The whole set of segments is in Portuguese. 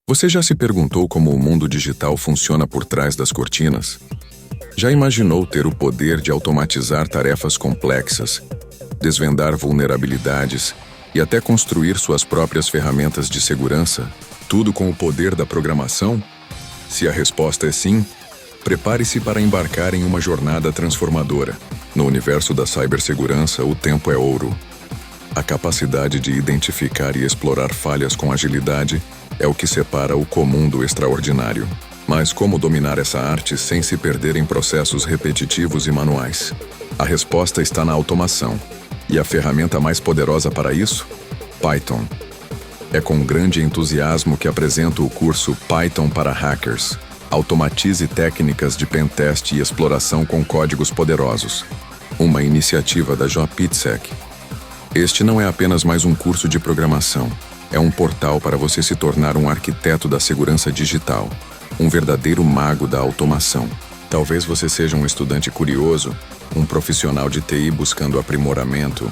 Você já se perguntou como o mundo digital funciona por trás das cortinas? Já imaginou ter o poder de automatizar tarefas complexas, desvendar vulnerabilidades e até construir suas próprias ferramentas de segurança, tudo com o poder da programação? Se a resposta é sim, prepare-se para embarcar em uma jornada transformadora. No universo da cibersegurança, o tempo é ouro. A capacidade de identificar e explorar falhas com agilidade é o que separa o comum do extraordinário. Mas como dominar essa arte sem se perder em processos repetitivos e manuais? A resposta está na automação. E a ferramenta mais poderosa para isso? Python. É com grande entusiasmo que apresento o curso Python para Hackers. Automatize técnicas de pentest e exploração com códigos poderosos. Uma iniciativa da JPitsec. Este não é apenas mais um curso de programação. É um portal para você se tornar um arquiteto da segurança digital, um verdadeiro mago da automação. Talvez você seja um estudante curioso, um profissional de TI buscando aprimoramento,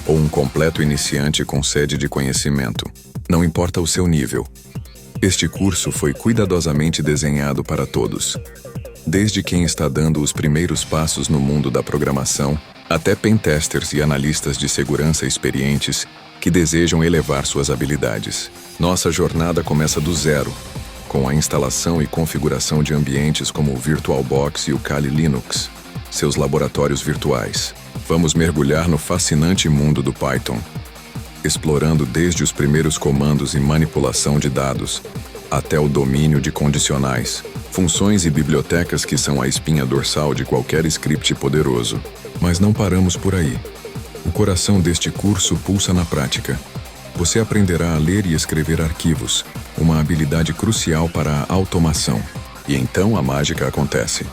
ou um completo iniciante com sede de conhecimento. Não importa o seu nível. Este curso foi cuidadosamente desenhado para todos. Desde quem está dando os primeiros passos no mundo da programação, até pentesters e analistas de segurança experientes que desejam elevar suas habilidades. Nossa jornada começa do zero, com a instalação e configuração de ambientes como o VirtualBox e o Kali Linux, seus laboratórios virtuais. Vamos mergulhar no fascinante mundo do Python, explorando desde os primeiros comandos e manipulação de dados, até o domínio de condicionais, funções e bibliotecas que são a espinha dorsal de qualquer script poderoso. Mas não paramos por aí. O coração deste curso pulsa na prática. Você aprenderá a ler e escrever arquivos, uma habilidade crucial para a automação. E então a mágica acontece.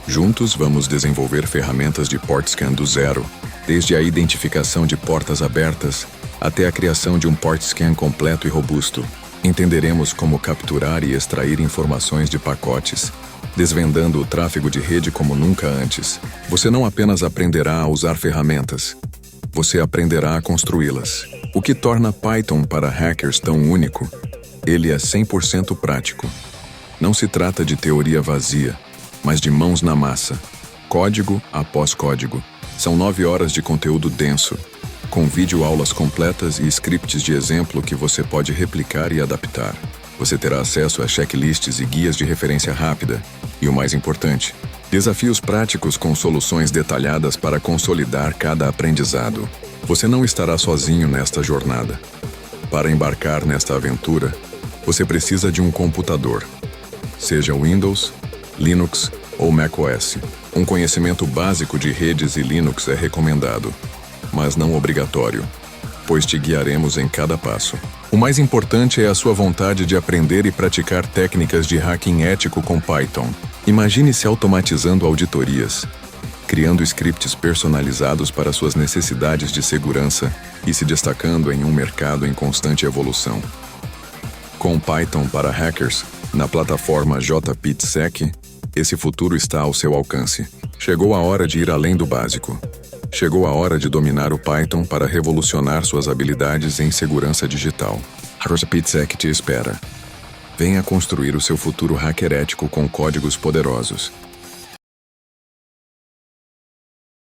Juntos vamos desenvolver ferramentas de port scan do zero, desde a identificação de portas abertas até a criação de um port scan completo e robusto. Entenderemos como capturar e extrair informações de pacotes, desvendando o tráfego de rede como nunca antes. Você não apenas aprenderá a usar ferramentas, você aprenderá a construí-las. O que torna Python para hackers tão único? Ele é 100% prático. Não se trata de teoria vazia, mas de mãos na massa. Código após código. São 9 horas de conteúdo denso, com videoaulas completas e scripts de exemplo que você pode replicar e adaptar. Você terá acesso a checklists e guias de referência rápida. E o mais importante, desafios práticos com soluções detalhadas para consolidar cada aprendizado. Você não estará sozinho nesta jornada. Para embarcar nesta aventura, você precisa de um computador. Seja Windows, Linux ou macOS. Um conhecimento básico de redes e Linux é recomendado, mas não obrigatório, pois te guiaremos em cada passo. O mais importante é a sua vontade de aprender e praticar técnicas de hacking ético com Python. Imagine-se automatizando auditorias, criando scripts personalizados para suas necessidades de segurança e se destacando em um mercado em constante evolução. Com Python para hackers, na plataforma JPitsec, esse futuro está ao seu alcance. Chegou a hora de ir além do básico. Chegou a hora de dominar o Python para revolucionar suas habilidades em segurança digital. A JPitsec te espera. Venha construir o seu futuro hacker ético com códigos poderosos.